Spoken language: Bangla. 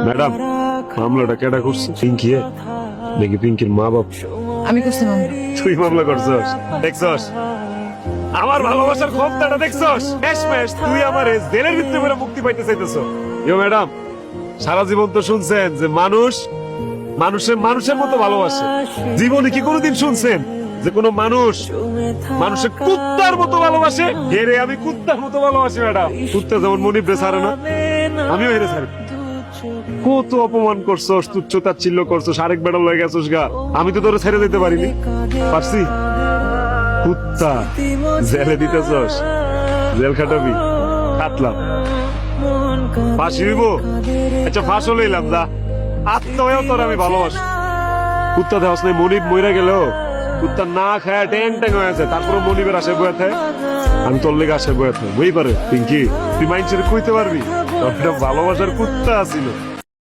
ম্যাডাম, মামলাটা কেডা করছে? পিঙ্কি নাকি পিঙ্কির মা বাপ? আমি করছি মামলা। তুই মামলা করছস? দেখছস আমার ভালোবাসার ক্ষমতাটা? দেখছস? শেষমেশ তুই আমার জেলের ভিতরে করে মুক্তি পাইতে চাইতেছ। ইয়ো ম্যাডাম, সারা জীবন তো শুনছেন যে মানুষ মানুষের মতো ভালোবাসে। জীবনে কি কোনোদিন শুনছেন যে কোনো মানুষ মানুষের কুত্তার মতো ভালোবাসে? হেরে আমি কুত্তার মতো ভালোবাসি ম্যাডাম। কুত্তা যেমন মনিবরে ছাড়ে না, আমিও হেরে ছাড়ি। কত অপমান করছস, তুচ্ছ তাচ্ছিল্য করছস, আরেক বেড়া লয়ে গেছস গা। আমি তো তোরে ছেড়ে দিতে পারিনি, পারছি? কুত্তা জেলে দিতেছস, জেল খাটাবি, কাটলাম, ফাঁসি হইব। আচ্ছা ফাঁসও লইলাম, যা আত্মহত্যা তোর আমি ভালোবাসি। কুত্তা দেওয়াস নাই, মনিব মইরা গেলেও কুত্তা না খায় ট্যাং ট্যাং হয়ে আছে, তারপরে মনিবের আশায় বয়ে থাকে। আমি তোর লেগে আশায় বয়ে থাকি, বই পারে পিঙ্কি, তুই মাইন্ড ছেড়ে কইতে পারবি তোর একটা ভালোবাসার কুত্তা আছিল।